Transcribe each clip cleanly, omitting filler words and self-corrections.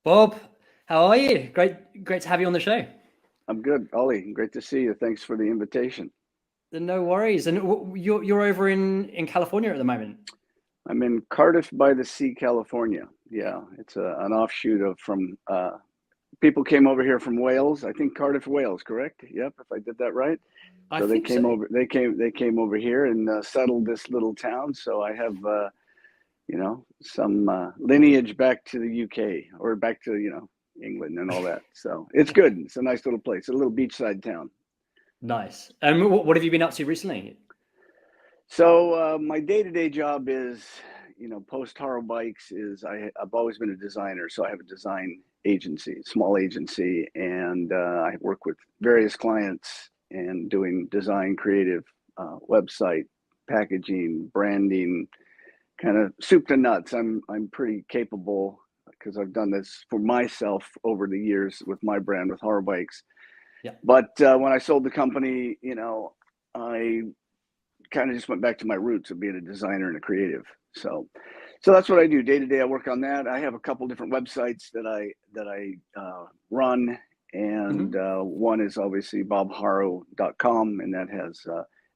Bob, how are you? Great to have you on the show. I'm good, Ollie. Great to see you. Thanks for the invitation. No worries. And you're over in California at the moment. I'm in Cardiff by the Sea, California. Yeah, it's an offshoot of from people came over here from Wales. I think Cardiff, Wales, correct? Yep, if I did that right. I So they think came so. over. They came over here and settled this little town. So I have some lineage back to the UK or back to England and all that. So it's good. It's a nice little place. A little beachside town. Nice. And what have you been up to recently? So my day-to-day job is, post Haro Bikes is I've always been a designer, so I have a design agency, small agency, and I work with various clients and doing design, creative, website, packaging, branding, kind of soup to nuts. I'm pretty capable because I've done this for myself over the years with my brand with Haro Bikes. Yeah. But when I sold the company, I kind of just went back to my roots of being a designer and a creative. So that's what I do day to day. I work on that. I have a couple different websites that I run, and one is obviously bobharo.com, and that has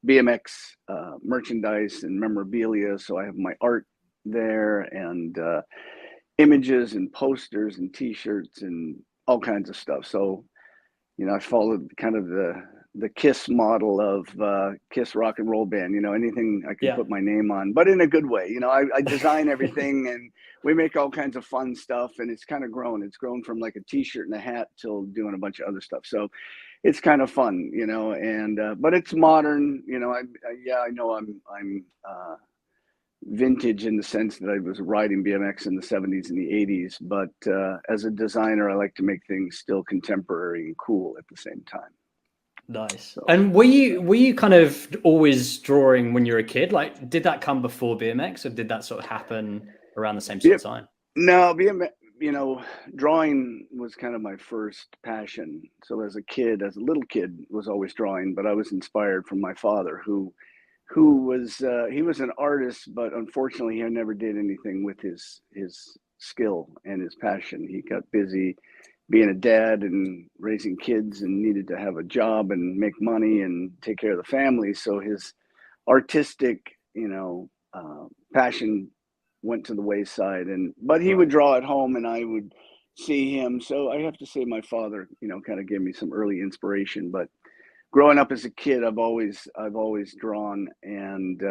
BMX merchandise and memorabilia. So I have my art there and images and posters and T-shirts and all kinds of stuff. So I followed kind of the KISS model of KISS rock and roll band, anything I can put my name on, but in a good way. I design everything and we make all kinds of fun stuff, and it's kind of grown. It's grown from like a T-shirt and a hat till doing a bunch of other stuff. So it's kind of fun, and but it's modern. I know I'm vintage in the sense that I was riding BMX in the 70s and the 80s, but as a designer, I like to make things still contemporary and cool at the same time. Nice. So, and were you kind of always drawing when you were a kid? Like, did that come before BMX, or did that sort of happen around the same sort of time? No, BMX, drawing was kind of my first passion. So as a little kid, was always drawing, but I was inspired from my father, who was he was an artist, but unfortunately he never did anything with his skill and his passion. He got busy being a dad and raising kids and needed to have a job and make money and take care of the family. So his artistic, passion went to the wayside, but he would draw at home and I would see him. So I have to say my father, kind of gave me some early inspiration, but growing up as a kid, I've always drawn and,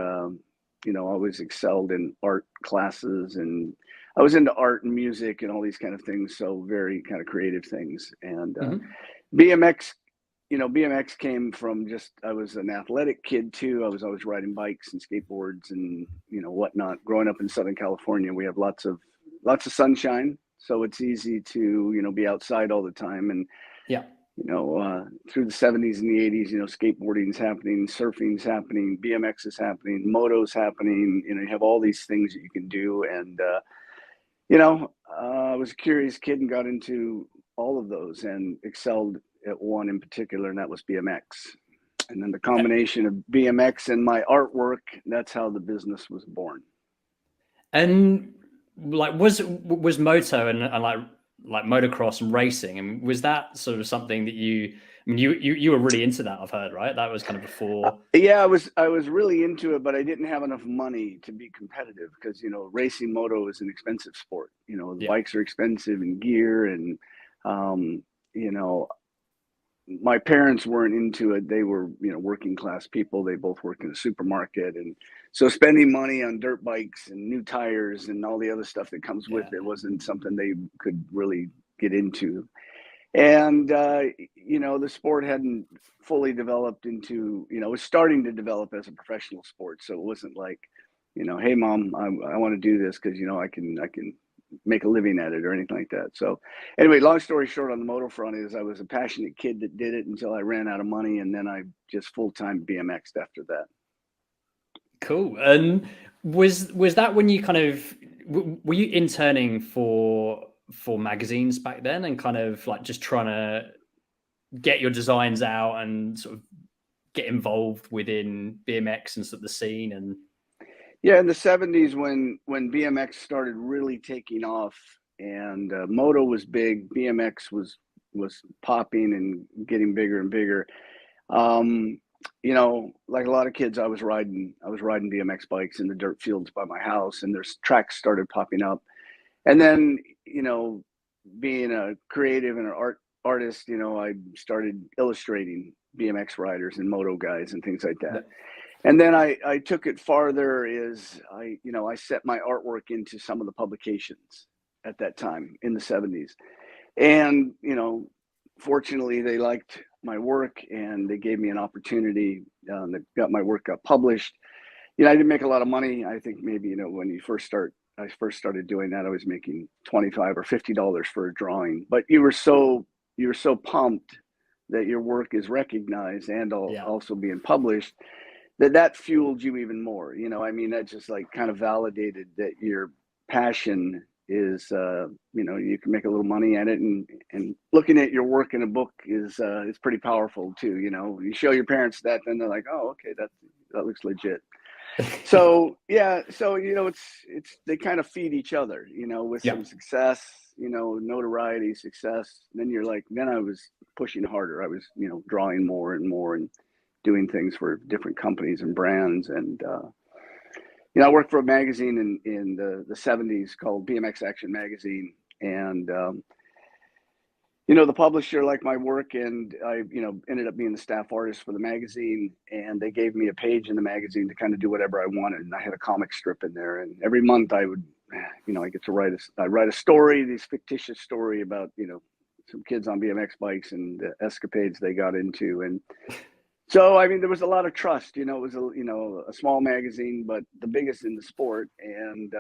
always excelled in art classes, and I was into art and music and all these kind of things. So very kind of creative things. And BMX, BMX came from I was an athletic kid too. I was always riding bikes and skateboards and, whatnot. Growing up in Southern California, we have lots of sunshine. So it's easy to, be outside all the time. And, through the 70s and the 80s, skateboarding's happening, surfing's happening, BMX is happening, moto's happening. You have all these things that you can do. And, I was a curious kid and got into all of those and excelled at one in particular, and that was BMX. And then the combination of BMX and my artwork, that's how the business was born. And like, was moto and like motocross and racing, and was that sort of something that you were really into that, I've heard, right? That was kind of before. Yeah, I was really into it, but I didn't have enough money to be competitive because, racing moto is an expensive sport. The bikes are expensive and gear, and, my parents weren't into it. They were, working class people. They both worked in a supermarket. And so spending money on dirt bikes and new tires and all the other stuff that comes with it wasn't something they could really get into. And, the sport hadn't fully developed into, it was starting to develop as a professional sport. So it wasn't like, hey, Mom, I want to do this because, I can make a living at it or anything like that. So anyway, long story short on the moto front is I was a passionate kid that did it until I ran out of money. And then I just full-time BMX'd after that. Cool. And was that when you kind of, were you interning for magazines back then and kind of like just trying to get your designs out and sort of get involved within BMX and sort of the scene? And yeah, in the 70s when BMX started really taking off, and moto was big. BMX was popping and getting bigger and bigger. You know, like a lot of kids, I was riding BMX bikes in the dirt fields by my house, and there's tracks started popping up. And then, you know, being a creative and an artist, you know, I started illustrating BMX riders and moto guys and things like that. And then I took it farther. I set my artwork into some of the publications at that time in the 70s. And, you know, fortunately they liked my work and they gave me an opportunity that got my work published. You know, I didn't make a lot of money. I think maybe, you know, when I first started doing that, I was making $25 or $50 for a drawing, but you were so pumped that your work is recognized and also being published, that fueled you even more. You know, I mean, that just like kind of validated that your passion is, you know, you can make a little money at it, and looking at your work in a book is pretty powerful too. You know, you show your parents that, then they're like, oh, okay, that looks legit. So yeah, so you know, they kind of feed each other, you know, with some success, you know, notoriety, success. Then I was pushing harder. I was, you know, drawing more and more and doing things for different companies and brands. And you know, I worked for a magazine in the 70s called BMX Action Magazine, and you know, the publisher liked my work, and I, you know, ended up being the staff artist for the magazine, and they gave me a page in the magazine to kind of do whatever I wanted. And I had a comic strip in there, and every month I would, you know, I get to write a story, this fictitious story about, you know, some kids on BMX bikes and the escapades they got into. And so, I mean, there was a lot of trust. You know, it was a small magazine, but the biggest in the sport. And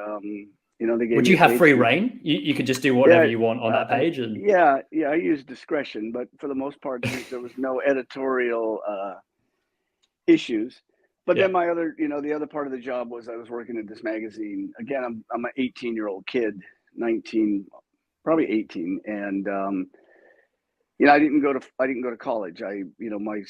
you know, they gave. Would you have free reign? You could just do whatever you want on that page. And yeah, I used discretion, but for the most part, there was no editorial issues. But then my other, you know, the other part of the job was I was working at this magazine. Again, I'm an 18-year-old kid, 19, probably 18, and you know, I didn't go to college. You know, my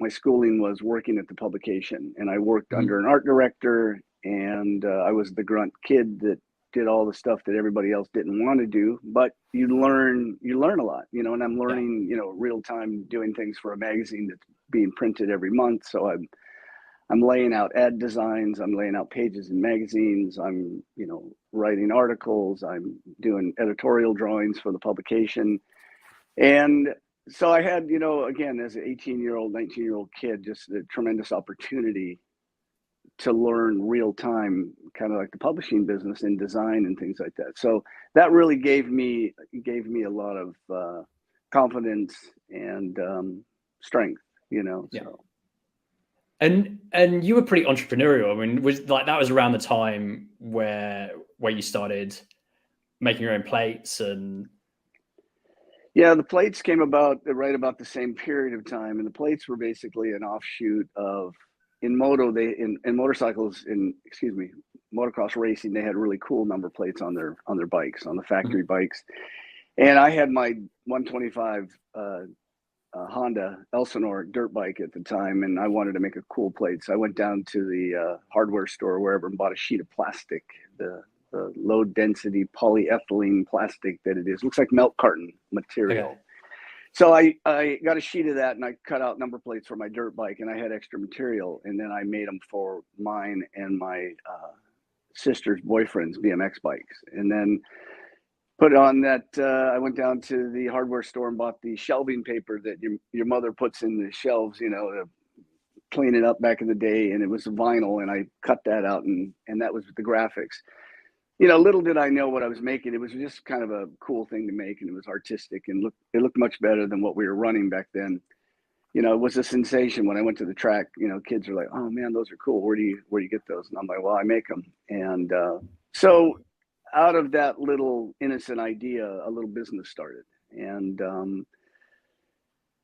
schooling was working at the publication, and I worked under an art director, and I was the grunt kid that did all the stuff that everybody else didn't want to do. But you learn a lot, you know, and I'm learning, you know, real time doing things for a magazine that's being printed every month. So I'm laying out ad designs, I'm laying out pages in magazines, I'm, you know, writing articles, I'm doing editorial drawings for the publication. And so I had, you know, again, as an 18-year-old, 19-year-old kid, just a tremendous opportunity to learn real time, kind of like the publishing business and design and things like that. So that really gave me a lot of confidence and strength, you know. Yeah. So. And you were pretty entrepreneurial. I mean, that was around the time where you started making your own plates? And yeah, the plates came about right about the same period of time, and the plates were basically an offshoot of, in motorcycles, motocross racing, they had really cool number plates on their bikes, on the factory bikes. And I had my 125 Honda Elsinore dirt bike at the time, and I wanted to make a cool plate. So I went down to the hardware store, wherever, and bought a sheet of plastic, the low density polyethylene plastic that it is. Looks like milk carton material. Okay. So I got a sheet of that, and I cut out number plates for my dirt bike, and I had extra material, and then I made them for mine and my sister's boyfriend's BMX bikes. And then put on that, I went down to the hardware store and bought the shelving paper that your mother puts in the shelves, you know, to clean it up back in the day. And it was vinyl, and I cut that out, and that was the graphics. You know, little did I know what I was making. It was just kind of a cool thing to make, and it was artistic, and it looked much better than what we were running back then. You know, it was a sensation when I went to the track. You know, kids are like, "Oh man, those are cool. Where do you get those?" And I'm like, "Well, I make them." And so out of that little innocent idea, a little business started. And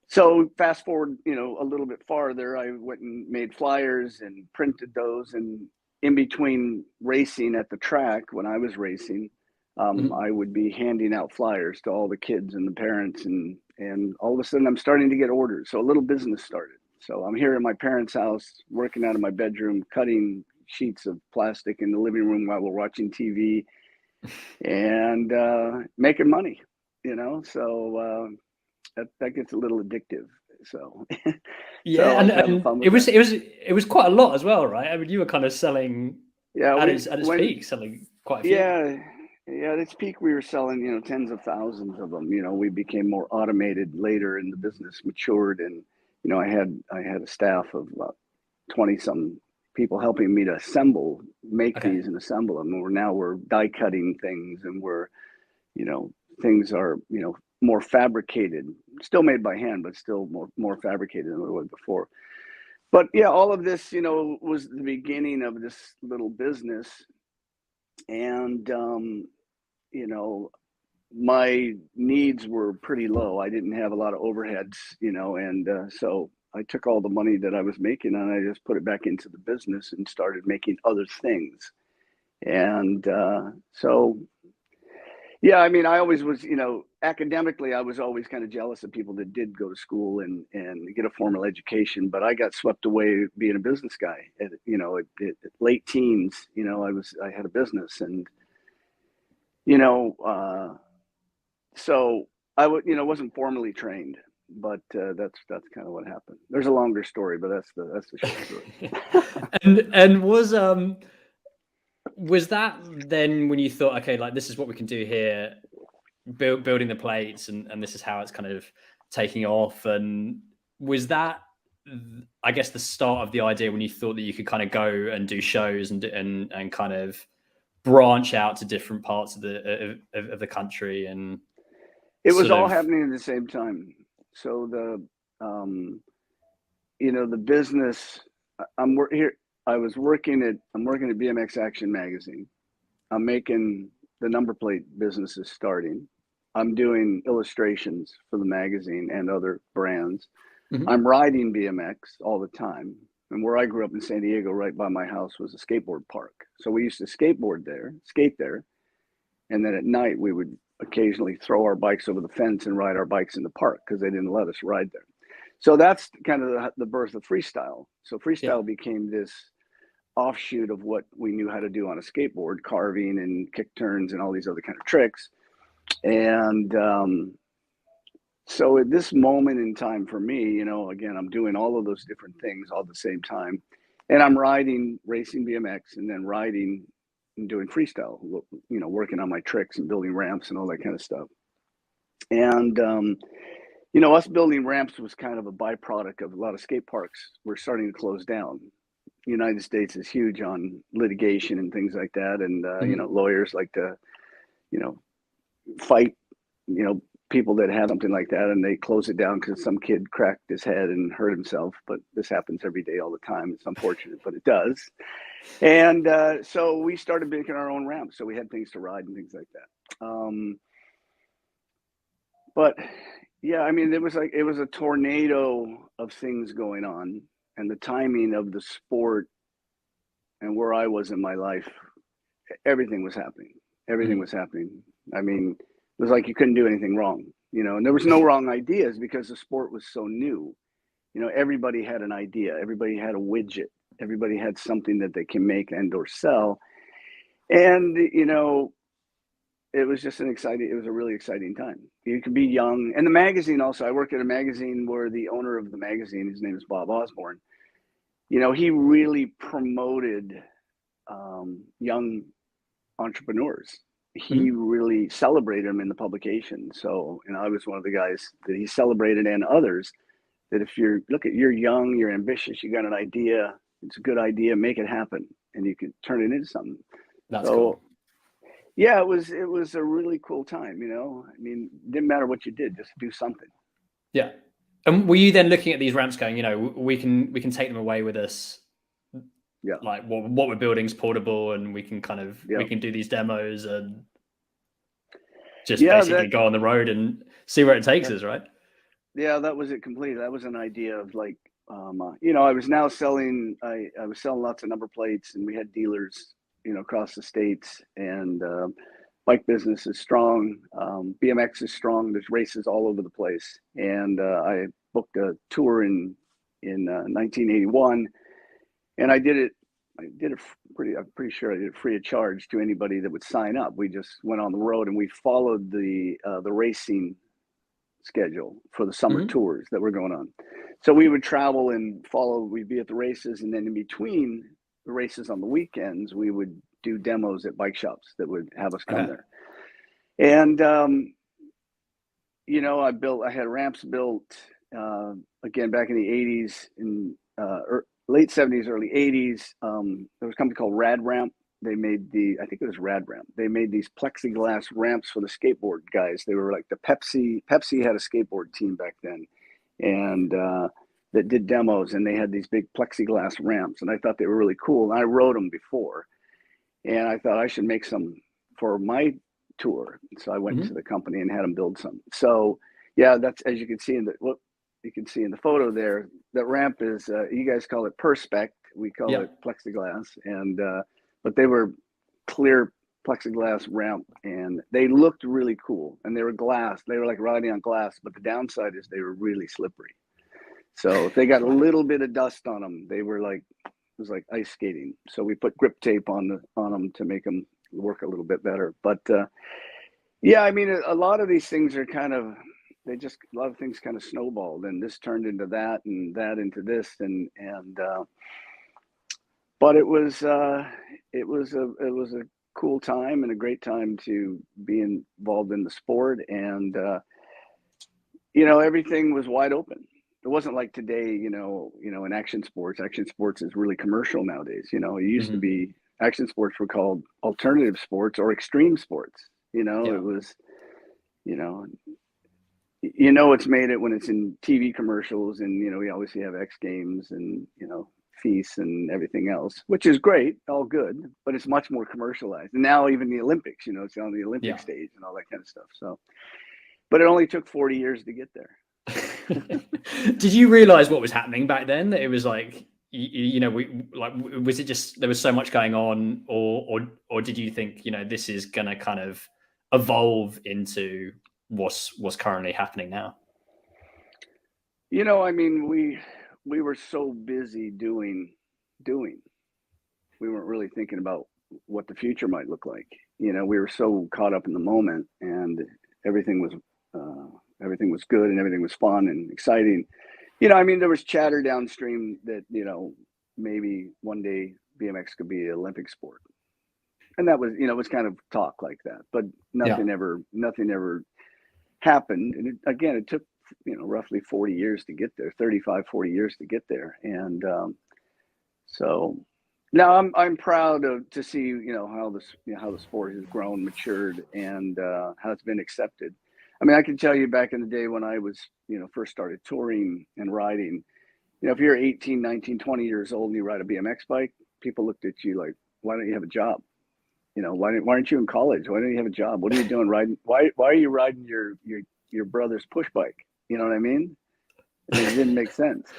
so fast forward, you know, a little bit farther, I went and made flyers and printed those. And in between racing at the track, when I was racing, I would be handing out flyers to all the kids and the parents, and all of a sudden I'm starting to get orders. So a little business started. So I'm here in my parents' house, working out of my bedroom, cutting sheets of plastic in the living room while we're watching TV. and making money, you know. So that gets a little addictive. So Yeah, so I was having and fun it with was that. quite a lot as well, right? I mean, you were kind of selling Yeah, at we its when peak, selling quite a few. yeah yeah at its peak we were selling, you know, tens of thousands of them. You know, we became more automated later, and the business matured, and you know, I had a staff of 20 some people helping me to make Okay. these and assemble them. And we're die cutting things, and you know, things are, you know, more fabricated, still made by hand, but still more fabricated than it was before. But yeah, all of this, you know, was the beginning of this little business. And you know, my needs were pretty low. I didn't have a lot of overheads, you know, and so I took all the money that I was making and I just put it back into the business and started making other things. And so, yeah, I mean, I always was, you know, academically, I was always kind of jealous of people that did go to school and get a formal education. But I got swept away being a business guy. You know, at late teens, you know, I had a business, and you know, so you know, wasn't formally trained, but that's kind of what happened. There's a longer story, but that's the short story. And was that then when you thought, okay, like this is what we can do here, building the plates, and this is how it's kind of taking off? And was that, I guess, the start of the idea when you thought that you could kind of go and do shows and kind of branch out to different parts of the country and It was sort all of happening at the same time. So you know, the business. I'm here. I'm working at BMX Action Magazine. I'm making the number plate business is starting. I'm doing illustrations for the magazine and other brands. Mhm. I'm riding BMX all the time. And where I grew up in San Diego, right by my house, was a skateboard park. So we used to skate there. And then at night, we would occasionally throw our bikes over the fence and ride our bikes in the park because they didn't let us ride there. So that's kind of the birth of freestyle. So Yeah. freestyle became this offshoot of what we knew how to do on a skateboard, carving and kick turns and all these other kind of tricks. And so at this moment in time for me, you know, again, I'm doing all of those different things all at the same time. And I'm racing BMX, and then riding and doing freestyle, you know, working on my tricks and building ramps and all that kind of stuff. And, you know, us building ramps was kind of a byproduct of a lot of skate parks were starting to close down. The United States is huge on litigation and things like that. And, you know, Mhm. lawyers like to, you know, fight, you know, people that have something like that, and they close it down because some kid cracked his head and hurt himself. But this happens every day, all the time. It's unfortunate, but it does. And so we started making our own ramps. So we had things to ride and things like that. But yeah, I mean, it was a tornado of things going on, and the timing of the sport and where I was in my life, everything was happening. Everything Mhm. was happening. I mean, it was like you couldn't do anything wrong, you know, and there was no wrong ideas because the sport was so new. You know, everybody had an idea, everybody had a widget, everybody had something that they can make and or sell. And, you know, it was a really exciting time. You could be young. And the magazine also, I worked at a magazine where the owner of the magazine, his name is Bob Osborne, you know, he really promoted young entrepreneurs. He Mhm. really celebrated them in the publication. So, you know, I was one of the guys that he celebrated, and others, that if you're young, you're ambitious, you got an idea, it's a good idea, make it happen, and you can turn it into something. That's cool. So yeah, it was a really cool time, you know. I mean, didn't matter what you did, just do something. Yeah. And were you then looking at these ramps going, you know, we can take them away with us, Yeah, like what we're building is portable, and we yeah, can do these demos and just yeah. basically go on the road and see where it takes That us, right? yeah, that was it completely. That was an idea of like, you know, I was now selling. I was selling lots of number plates, and we had dealers, you know, across the states, and bike business is strong. BMX is strong. There's races all over the place, and I booked a tour in 1981, and I did it. I'm pretty sure I did it free of charge to anybody that would sign up. We just went on the road and we followed the racing schedule for the summer tours that were going on. So we would travel and we'd be at the races, and then in between the races on the weekends, we would do demos at bike shops that would have us come there. And, I had ramps built, again, back in the 80s, in late 70s, early 80s. There was a company called Rad Ramp. They made I think it was Rad Ramp. They made these plexiglass ramps for the skateboard guys. They were like Pepsi had a skateboard team back then, and that did demos, and they had these big plexiglass ramps, and I thought they were really cool. And I rode them before, and I thought I should make some for my tour. So I went to the company and had them build some. So yeah, that's, as you can see in the photo there, that ramp is, you guys call it Perspex. We call it plexiglass. And, but they were clear plexiglass ramp, and they looked really cool, and they were glass. They were like riding on glass, but the downside is they were really slippery. So if they got a little bit of dust on them, it was like ice skating. So we put grip tape on them to make them work a little bit better. But yeah, I mean, a lot of these things are a lot of things kind of snowballed, and this turned into that, and that into this, and but it was a cool time and a great time to be involved in the sport, and everything was wide open. It wasn't like today, in action sports. Action sports is really commercial nowadays. It used to be, action sports were called alternative sports or extreme sports. It was, it's made it when it's in TV commercials, and we obviously have X Games and feasts and everything else, which is great, all good, but it's much more commercialized. And now even the Olympics, it's on the Olympic stage and all that kind of stuff. So, but it only took 40 years to get there. Did you realize what was happening back then? That it was like, was it just there was so much going on, or did you think this is going to kind of evolve into what's currently happening now? I mean, we were so busy doing. We weren't really thinking about what the future might look like. We were so caught up in the moment, and everything was good, and everything was fun and exciting. I mean, there was chatter downstream that, maybe one day BMX could be an Olympic sport. And that was, it was kind of talk like that, but nothing ever happened. And it took, roughly 40 years to get there, 35, 40 years to get there. And so now I'm proud to see, how the sport has grown, matured, and how it's been accepted. I mean, I can tell you back in the day when I was, first started touring and riding, if you're 18, 19, 20 years old and you ride a BMX bike, people looked at you like, why don't you have a job? Why aren't you in college? Why don't you have a job? What are you doing riding? Why are you riding your brother's push bike? You know what I mean? It didn't make sense,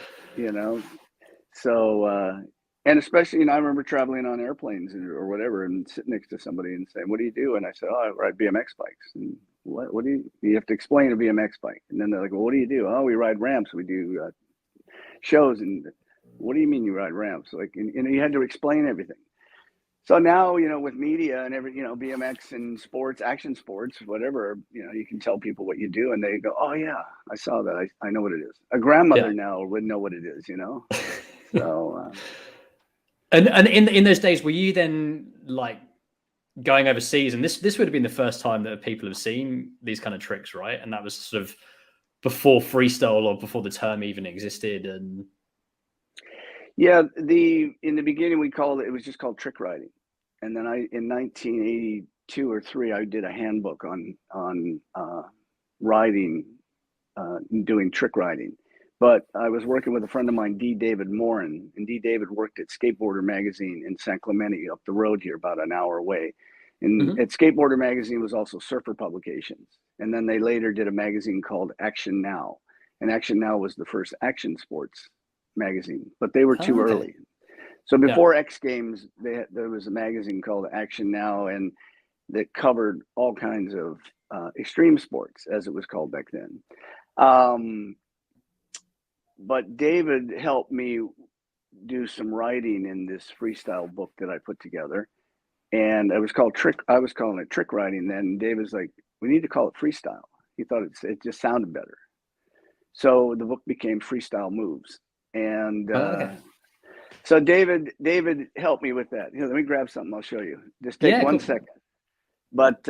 So, and especially, I remember traveling on airplanes or whatever, and sitting next to somebody and saying, "What do you do?" And I said, "Oh, I ride BMX bikes." And what do you have to explain a BMX bike? And then they're like, "Well, what do you do?" "Oh, we ride ramps. We do shows." And what do you mean you ride ramps? Like, and you had to explain everything. So now, with media and BMX and sports, action sports, whatever, you can tell people what you do, and they go, "Oh yeah, I saw that. I know what it is." A grandmother now would know what it is, So. And in those days, were you then like going overseas? And this would have been the first time that people have seen these kind of tricks, right? And that was sort of before freestyle, or before the term even existed. And yeah, in the beginning it was just called trick riding, and then in 1982 or 3 I did a handbook on riding, doing trick riding. But I was working with a friend of mine, D. David Morin, and D. David worked at Skateboarder Magazine in San Clemente, up the road here, about an hour away. And at Skateboarder Magazine was also Surfer Publications. And then they later did a magazine called Action Now. And Action Now was the first action sports magazine, but they were too early. So before X Games, there was a magazine called Action Now, and that covered all kinds of extreme sports, as it was called back then. But David helped me do some writing in this freestyle book that I put together, and it was called Trick. I was calling it trick writing. Then Dave was like, "We need to call it freestyle." He thought it just sounded better, so the book became Freestyle Moves. And Oh, okay. so David helped me with that. Let me grab something. I'll show you. Just take Yeah, one cool. second. But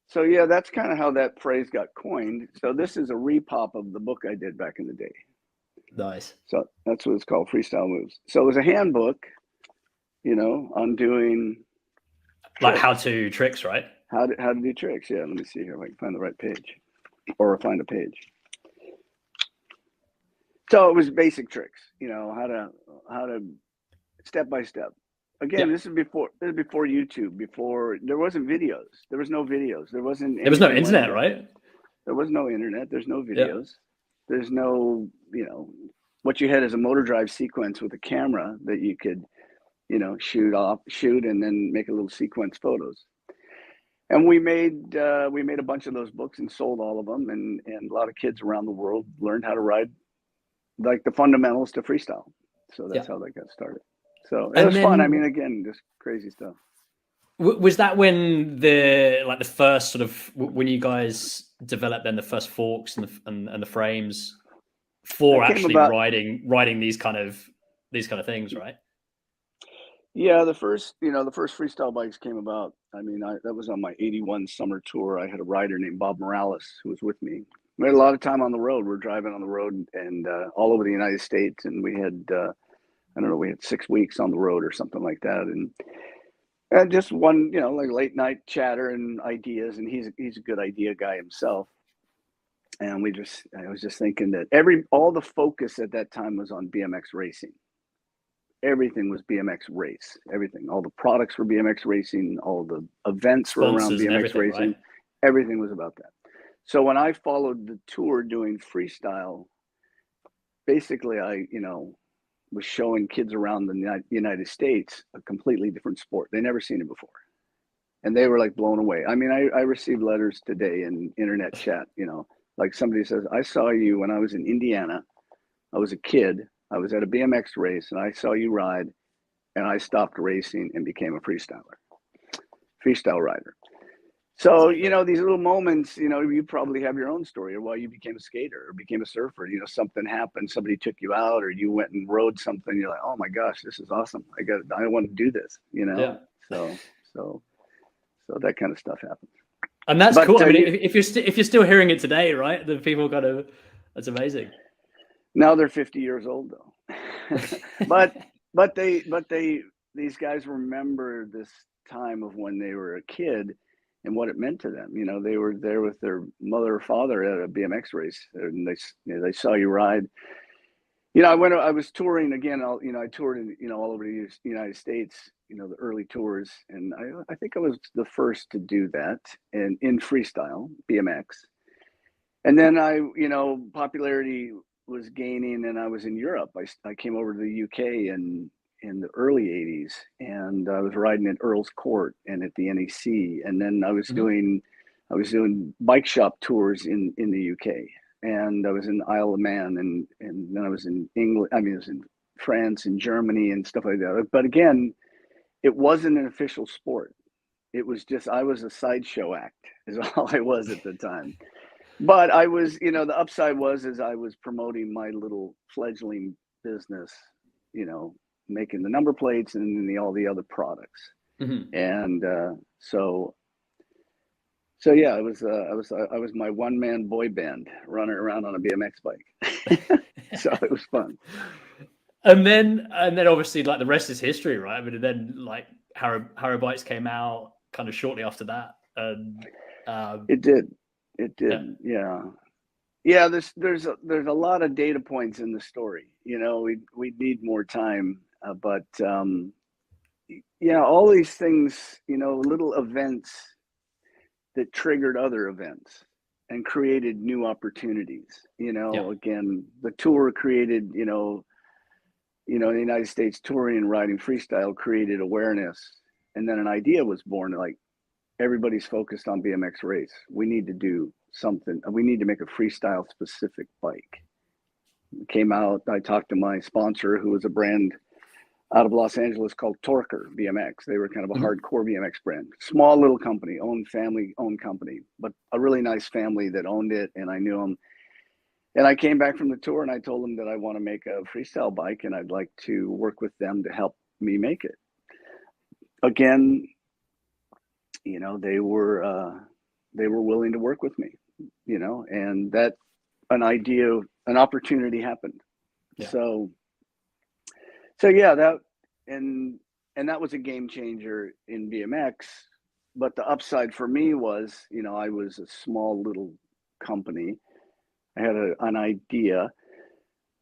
so yeah, that's kind of how that phrase got coined. So this is a repop of the book I did back in the day. Nice. So that's what it's called, Freestyle Moves. So it was a handbook, on doing Like tricks. how-to tricks, right? How to do tricks. Yeah, let me see here if I can find the right page, or find a page. So it was basic tricks, how to step by step. Again, Yeah. this is before YouTube, before there wasn't videos. There was no videos. There wasn't There was no anything like internet, that. right? There was no internet. There's no Yeah. videos. There's no, what you had is a motor drive sequence with a camera that you could, shoot and then make a little sequence photos. And we made a bunch of those books and sold all of them, and a lot of kids around the world learned how to ride like the fundamentals to freestyle. So that's Yeah. how that got started. So it And was fun. I mean, then again, just crazy stuff. was that when the first sort of when you guys developed then the first forks and the frames for That came actually about. riding these kind of things, right? Yeah, the first freestyle bikes came about. I mean, that was on my '81 summer tour. I had a rider named Bob Morales who was with me. We had a lot of time on the road. We're driving on the road and all over the United States, and we had I don't know, we had 6 weeks on the road or something like that, and just one, like late night chatter and ideas. And he's a good idea guy himself. And I was just thinking that all the focus at that time was on BMX racing. Everything was BMX race. Everything, all the products were BMX racing. All the events were around Sponsors and BMX everything, right? racing. Everything was about that. So when I followed the tour doing freestyle, basically I, was showing kids around the United States a completely different sport. They never seen it before. And they were like blown away. I mean, I received letters today in internet chat, like somebody says, "I saw you when I was in Indiana. I was a kid. I was at a BMX race and I saw you ride, and I stopped racing and became a freestyle rider." So, these little moments, you probably have your own story of why you became a skater or became a surfer. Something happened, somebody took you out, or you went and rode something. You're like, "Oh my gosh, this is awesome. I want to do this," Yeah. So that kind of stuff happens. And that's But cool. I mean, if you're still hearing it today, right? The people that's amazing. now they're 50 years old though. but these guys remember this time of when they were a kid and what it meant to them. They were there with their mother or father at a BMX race, and they saw you ride. I was touring again. I toured in, all over the United States, the early tours. And I think I was the first to do that in freestyle BMX. And then popularity was gaining, and I was in Europe. I came over to the UK in the early '80s, and I was riding at Earl's Court and at the NEC. And then I was doing bike shop tours in the UK. And I was in Isle of Man, and then I was in England. I mean, I was in France and Germany and stuff like that. But again, it wasn't an official sport. It was just, I was a sideshow act, is all I was at the time. But I was, the upside was is I was promoting my little fledgling business, making the number plates and all the other products. And so yeah, I was my one-man boy band running around on a BMX bike. So it was fun. And then obviously like the rest is history, right? I mean, and then like Haro Bikes came out kind of shortly after that. And it did. Yeah. There's a lot of data points in the story. We need more time, but all these things, little events that triggered other events and created new opportunities. Again, the tour created, the United States touring and riding freestyle created awareness, and then an idea was born. Like, everybody's focused on BMX race. We need to do something. We need to make a freestyle specific bike. Came out, I talked to my sponsor, who was a brand out of Los Angeles called Torker BMX. They were kind of a hardcore BMX brand. Small little company, family-owned company, but a really nice family that owned it, and I knew them. And I came back from the tour and I told them that I want to make a freestyle bike and I'd like to work with them to help me make it. Again, you know, they were willing to work with me, you know, and that an opportunity happened. Yeah. So yeah, that was a game changer in BMX. But the upside for me was, you know, I was a small little company. I had an idea,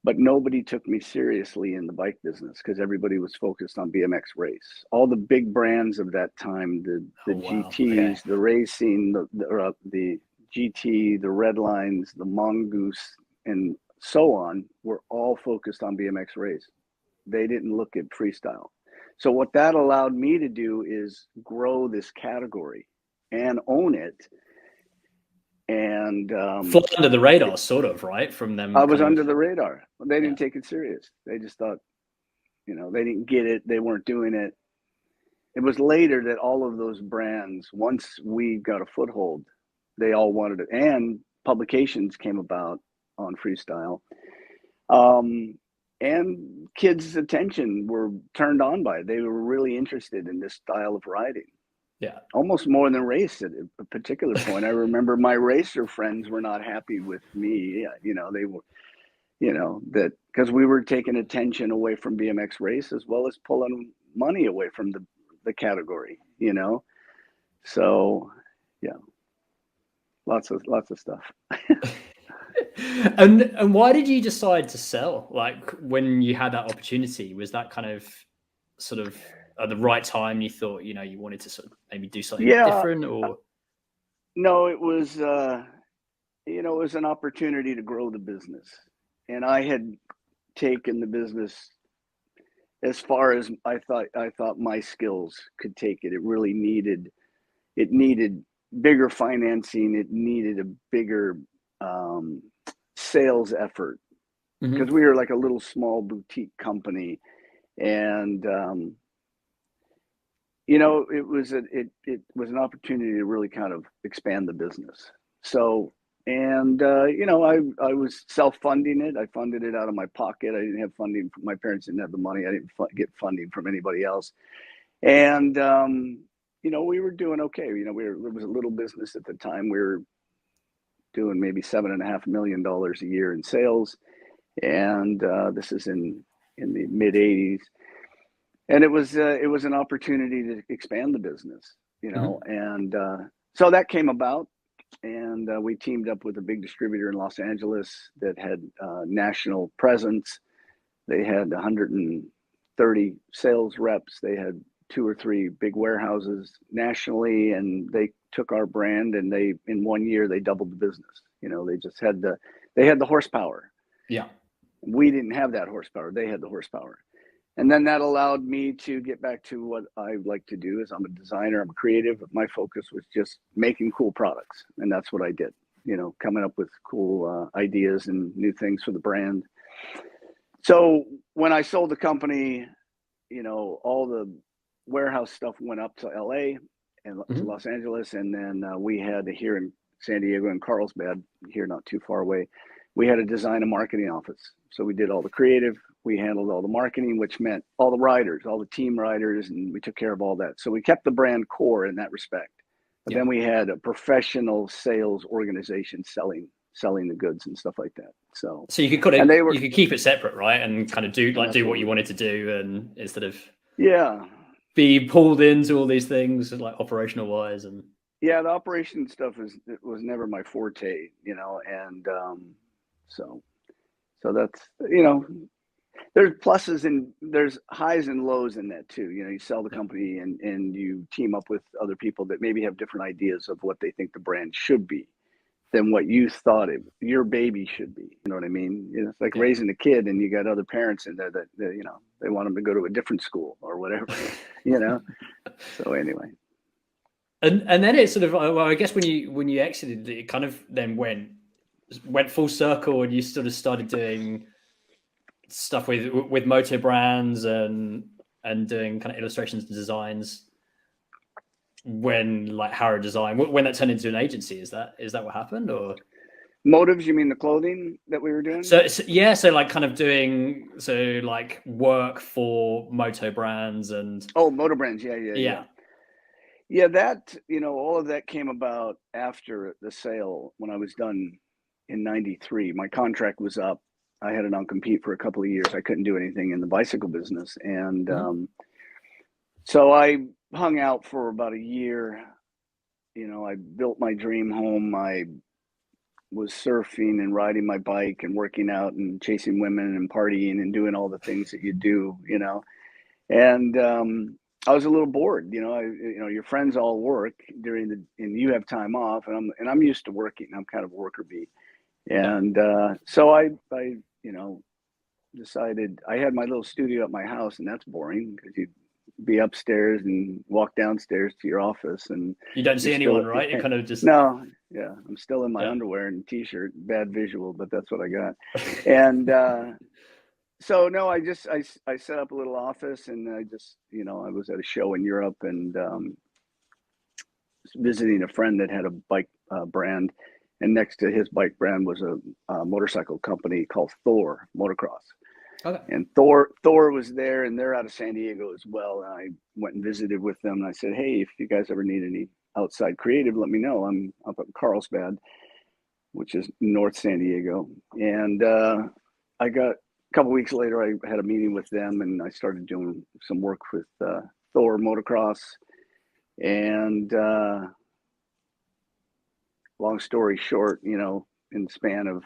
but nobody took me seriously in the bike business because everybody was focused on BMX race. All the big brands of that time, the GTs, the racing, the GT, the Red Lines, the Mongoose, and so on, were all focused on BMX race. They didn't look at freestyle. So what that allowed me to do is grow this category and own it. And fly under the radar, sort of, right? From them, I was under the radar. They didn't take it serious. They just thought, you know, they didn't get it. They weren't doing it. It was later that all of those brands, once we got a foothold, they all wanted it, and publications came about on freestyle. And kids' attention were turned on by it. They were really interested in this style of riding. Yeah. Almost more than race at a particular point. I remember my racer friends were not happy with me. You know, they were, you know, that because we were taking attention away from BMX race as well as pulling money away from the category, you know? So yeah, lots of stuff. And why did you decide to sell? Like, when you had that opportunity, was that kind of sort of at the right time? You thought, you know, you wanted to sort of maybe do something different, or? No, it was, you know, it was an opportunity to grow the business. And I had taken the business as far as I thought my skills could take it. It really needed bigger financing. It needed a bigger sales effort because we were like a little small boutique company. And, you know, it was an opportunity to really kind of expand the business. So, and, you know, I was self-funding it. I funded it out of my pocket. I didn't have funding. My parents didn't have the money. I didn't get funding from anybody else. And, you know, we were doing okay. You know, it was a little business at the time. We were doing maybe $7.5 million a year in sales. And this is in the mid 80s. And it was an opportunity to expand the business, you know, and so that came about, and we teamed up with a big distributor in Los Angeles that had national presence. They had 130 sales reps. They had 2 or 3 big warehouses nationally, and they took our brand and in 1 year they doubled the business. You know, they just had the horsepower. Yeah. We didn't have that horsepower. They had the horsepower. And then that allowed me to get back to what I like to do. Is I'm a designer, I'm a creative. My focus was just making cool products. And that's what I did, you know, coming up with cool ideas and new things for the brand. So when I sold the company, you know, all the warehouse stuff went up to LA and to Los Angeles. And then we had here in San Diego and Carlsbad, here not too far away, we had a design and marketing office. So we did all the creative, we handled all the marketing, which meant all the riders, all the team riders, and we took care of all that. So we kept the brand core in that respect. But then we had a professional sales organization selling the goods and stuff like that. So you could you could keep it separate, right? And kind of do what you wanted to do, and instead of be pulled into all these things like operational wise. And the operation stuff was never my forte, you know, and so that's, you know, there's pluses and there's highs and lows in that too. You know, you sell the company and you team up with other people that maybe have different ideas of what they think the brand should be than what you thought your baby should be. You know what I mean? You know, it's like raising a kid and you got other parents in there that you know, they want them to go to a different school or whatever, you know? So anyway. And then it sort of, well, I guess when you exited, it kind of then went full circle, and you sort of started doing stuff with moto brands and doing kind of illustrations and designs when like Harodesign, when that turned into an agency. Is that what happened? Or Motives, you mean the clothing that we were doing? so yeah, so like kind of doing like work for moto brands and Motor brands, yeah. That, all of that came about after the sale. When I was done in '93, my contract was up. I had a non-compete for a couple of years. I couldn't do anything in the bicycle business, and so I hung out for about a year. I built my dream home. I was surfing and riding my bike and working out and chasing women and partying and doing all the things that you do, and I was a little bored. Your friends all work and you have time off, and I'm used to working. I'm kind of a worker bee, and so I decided. I had my little studio at my house, and that's boring because you be upstairs and walk downstairs to your office, and you don't see anyone, right? You kind of just I'm still in my underwear and t-shirt. Bad visual, but that's what I got. And so no, I set up a little office, and I just I was at a show in Europe and visiting a friend that had a bike brand, and next to his bike brand was a motorcycle company called Thor Motocross. Okay. And Thor was there, and they're out of San Diego as well. And I went and visited with them, and I said, "Hey, if you guys ever need any outside creative, let me know. I'm up at Carlsbad, which is North San Diego." And I got a couple weeks later, I had a meeting with them, and I started doing some work with Thor Motocross. And long story short, in the span of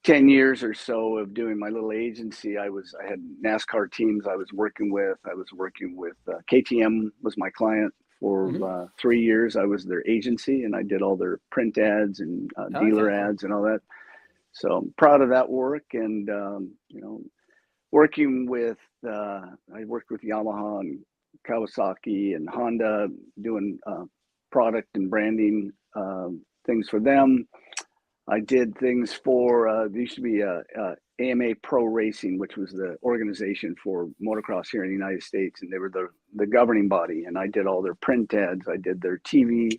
10 years or so of doing my little agency, I had NASCAR teams I was working with. I was working with KTM was my client for 3 years. I was their agency, and I did all their print ads and dealer ads and all that. So I'm proud of that work. And working with I worked with Yamaha and Kawasaki and Honda, doing product and branding things for them. I did things for there used to be AMA Pro Racing, which was the organization for motocross here in the United States, and they were the governing body. And I did all their print ads. I did their TV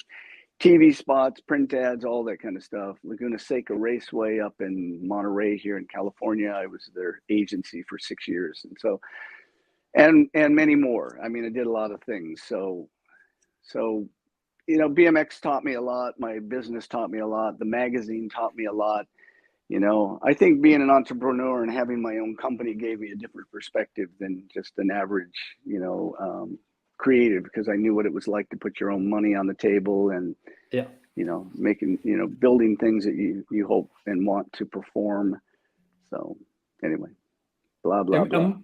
spots, print ads, all that kind of stuff. Laguna Seca Raceway up in Monterey here in California, I was their agency for 6 years, and so and many more. I mean, I did a lot of things. So BMX taught me a lot. My business taught me a lot. The magazine taught me a lot. I think being an entrepreneur and having my own company gave me a different perspective than just an average, creative, because I knew what it was like to put your own money on the table and, making, building things that you hope and want to perform. So anyway, blah, blah, blah.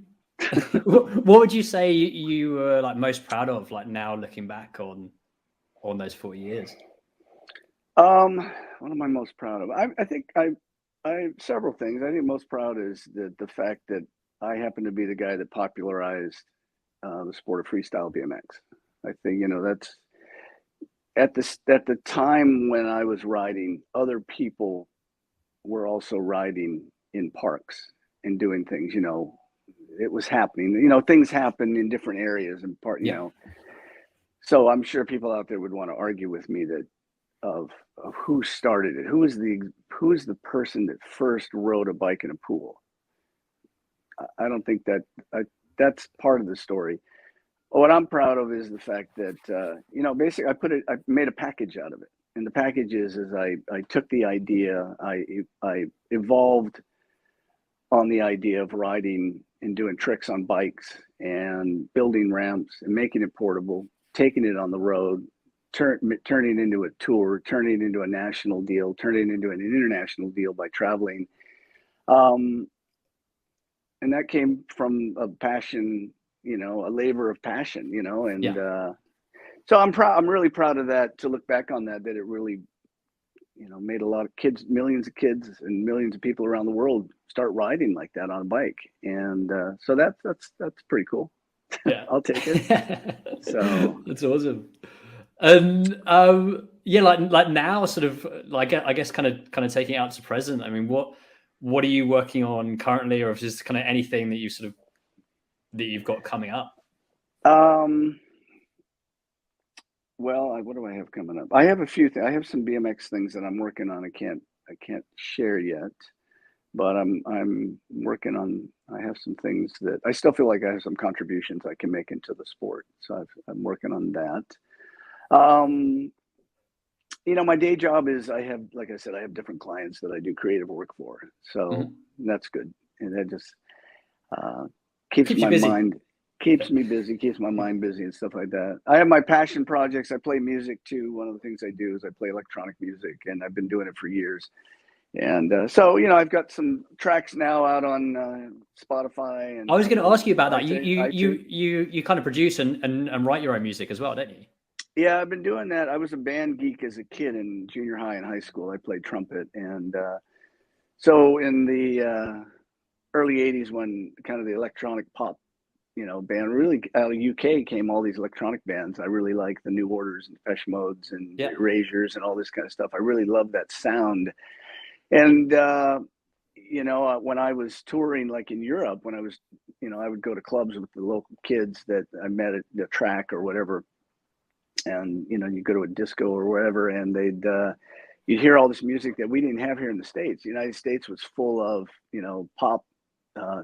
What would you say you were like most proud of, like now looking back on those 4 years? What am I most proud of? I think I several things. I think most proud is the fact that I happen to be the guy that popularized the sport of freestyle BMX. I think that's at the time when I was riding, other people were also riding in parks and doing things. It was happening. Things happen in different areas and So I'm sure people out there would want to argue with me that of who started it. Who is the person that first rode a bike in a pool? I don't think that's part of the story. What I'm proud of is the fact that basically I made a package out of it, and the package is I took the idea, I evolved on the idea of riding and doing tricks on bikes and building ramps and making it portable, taking it on the road, turning into a tour, turning into a national deal, turning into an international deal by traveling. And that came from a passion, a labor of passion, and so I'm really proud of that, to look back on that it really, made a lot of kids, millions of kids and millions of people around the world start riding like that on a bike. And so that's pretty cool. Yeah. I'll take it. So that's awesome. And yeah, like now, sort of like I guess kind of taking it out to present. I mean, what are you working on currently, or is just kind of anything that you sort of that you've got coming up? Well, what do I have coming up? I have a few things. I have some BMX things that I'm working on. I can't share yet, but I'm working on. I have some things that I still feel like I have some contributions I can make into the sport. So I'm working on that. My day job is like I said, I have different clients that I do creative work for. So that's good, and that just keeps Keeps you my busy. mind. Keeps me busy, keeps my mind busy and stuff like that. I have my passion projects. I play music too. One of the things I do is I play electronic music, and I've been doing it for years. And so, I've got some tracks now out on Spotify and I was going to ask you about that. iTunes. You kind of produce and write your own music as well, don't you? Yeah, I've been doing that. I was a band geek as a kid in junior high and high school. I played trumpet, and so in the early '80s, when kind of the electronic pop band really out of UK came all these electronic bands. I really like the New Orders and Depeche Modes and Erasures and all this kind of stuff. I really love that sound. And when I was touring, like in Europe, when I was, I would go to clubs with the local kids that I met at the track or whatever, and you go to a disco or whatever, and you'd hear all this music that we didn't have here in the States. The United States was full of pop.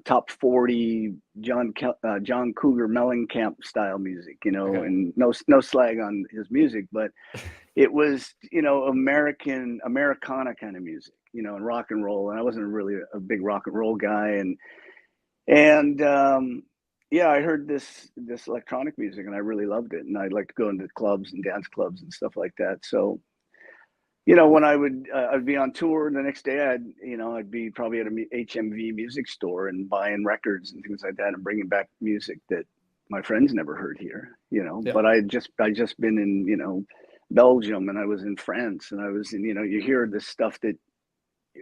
Top 40 John Cougar Mellencamp style music, and no slag on his music, but it was Americana kind of music, and rock and roll. And I wasn't really a big rock and roll guy, and yeah, I heard this electronic music and I really loved it, and I liked going to clubs and dance clubs and stuff like that. So when I'd be on tour the next day, I'd be probably at a HMV music store and buying records and things like that and bringing back music that my friends never heard here, but I just been in, Belgium, and I was in France, and I was in, you hear this stuff that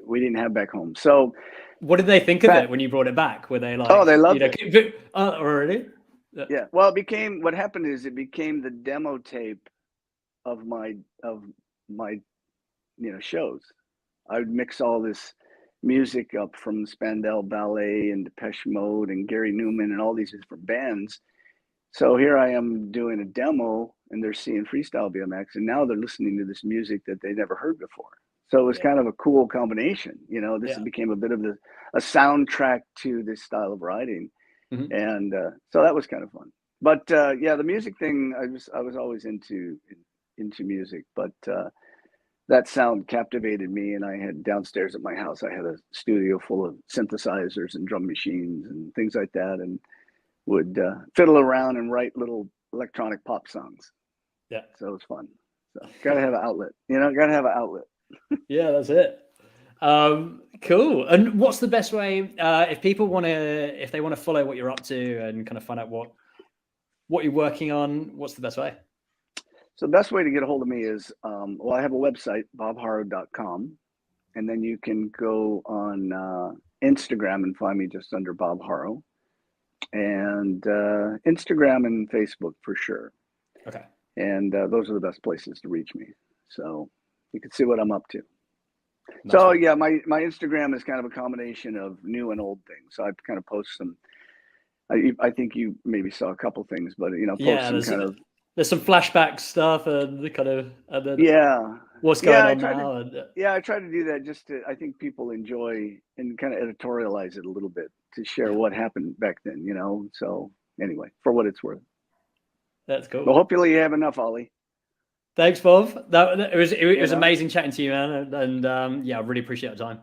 we didn't have back home. So what did they think of it when you brought it back? Were they like, oh, they loved it. Already? Yeah. Well, what happened is it became the demo tape of my shows. I would mix all this music up from Spandau Ballet and Depeche Mode and Gary Newman and all these different bands. So here I am doing a demo, and they're seeing Freestyle BMX, and now they're listening to this music that they never heard before. So it was kind of a cool combination. This became a bit of a soundtrack to this style of riding, and so that was kind of fun. But yeah, the music thing, I was always into music, but that sound captivated me, and I had downstairs at my house, I had a studio full of synthesizers and drum machines and things like that, and would fiddle around and write little electronic pop songs. Yeah. So it was fun. So gotta have an outlet, gotta have an outlet. Yeah, that's it. Cool. And what's the best way, if they want to follow what you're up to and kind of find out what you're working on, what's the best way? So the best way to get a hold of me is, I have a website, bobharo.com, and then you can go on Instagram and find me just under Bob Haro, and Instagram and Facebook for sure. Okay. And those are the best places to reach me. So you can see what I'm up to. So yeah, my Instagram is kind of a combination of new and old things. So I kind of post some. I think you maybe saw a couple things, but post some kind of. There's some flashback stuff and the kind of what's going on now. I try to do that just to. I think people enjoy and kind of editorialize it a little bit to share what happened back then. So anyway, for what it's worth. That's cool. Well, hopefully you have enough, Ollie. Thanks, Bob. It was amazing chatting to you, man, and yeah, I really appreciate the time.